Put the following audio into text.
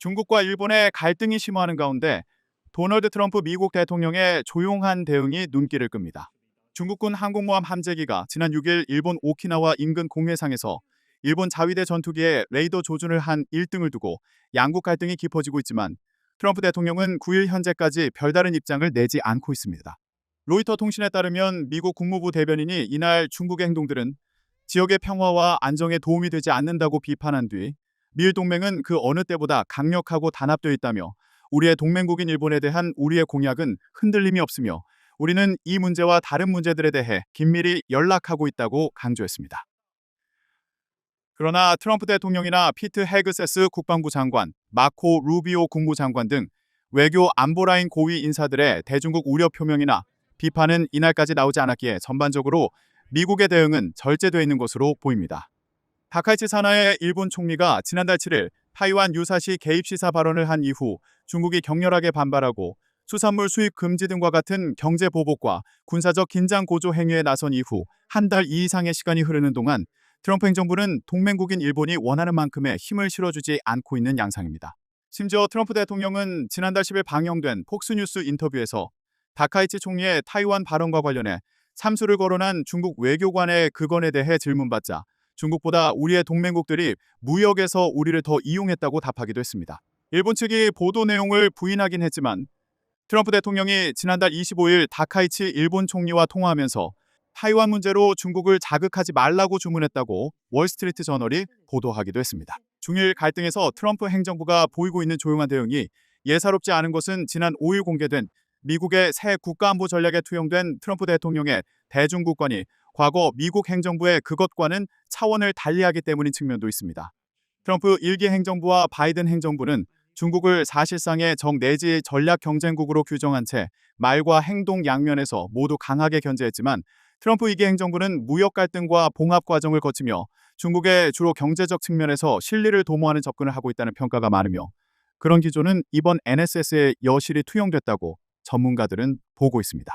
중국과 일본의 갈등이 심화하는 가운데 도널드 트럼프 미국 대통령의 조용한 대응이 눈길을 끕니다. 중국군 항공모함 함재기가 지난 6일 일본 오키나와 인근 공해상에서 일본 자위대 전투기의 레이더 조준을 한 1등을 두고 양국 갈등이 깊어지고 있지만 트럼프 대통령은 9일 현재까지 별다른 입장을 내지 않고 있습니다. 로이터 통신에 따르면 미국 국무부 대변인이 이날 중국의 행동들은 지역의 평화와 안정에 도움이 되지 않는다고 비판한 뒤 미일 동맹은 그 어느 때보다 강력하고 단합되어 있다며 우리의 동맹국인 일본에 대한 우리의 공약은 흔들림이 없으며 우리는 이 문제와 다른 문제들에 대해 긴밀히 연락하고 있다고 강조했습니다. 그러나 트럼프 대통령이나 피트 헤그세스 국방부 장관, 마코 루비오 국무장관 등 외교 안보라인 고위 인사들의 대중국 우려 표명이나 비판은 이날까지 나오지 않았기에 전반적으로 미국의 대응은 절제되어 있는 것으로 보입니다. 다카이치 사나의 일본 총리가 지난달 7일 타이완 유사시 개입 시사 발언을 한 이후 중국이 격렬하게 반발하고 수산물 수입 금지 등과 같은 경제 보복과 군사적 긴장 고조 행위에 나선 이후 한 달 이상의 시간이 흐르는 동안 트럼프 행정부는 동맹국인 일본이 원하는 만큼의 힘을 실어주지 않고 있는 양상입니다. 심지어 트럼프 대통령은 지난달 10일 방영된 폭스뉴스 인터뷰에서 다카이치 총리의 타이완 발언과 관련해 참수를 거론한 중국 외교관의 그건에 대해 질문받자 중국보다 우리의 동맹국들이 무역에서 우리를 더 이용했다고 답하기도 했습니다. 일본 측이 보도 내용을 부인하긴 했지만 트럼프 대통령이 지난달 25일 다카이치 일본 총리와 통화하면서 타이완 문제로 중국을 자극하지 말라고 주문했다고 월스트리트 저널이 보도하기도 했습니다. 중일 갈등에서 트럼프 행정부가 보이고 있는 조용한 대응이 예사롭지 않은 것은 지난 5일 공개된 미국의 새 국가안보 전략에 투영된 트럼프 대통령의 대중국관이 과거 미국 행정부의 그것과는 차원을 달리하기 때문인 측면도 있습니다. 트럼프 1기 행정부와 바이든 행정부는 중국을 사실상의 적 내지 전략 경쟁국으로 규정한 채 말과 행동 양면에서 모두 강하게 견제했지만 트럼프 2기 행정부는 무역 갈등과 봉합 과정을 거치며 중국의 주로 경제적 측면에서 실리를 도모하는 접근을 하고 있다는 평가가 많으며 그런 기조는 이번 NSS에 여실히 투영됐다고 전문가들은 보고 있습니다.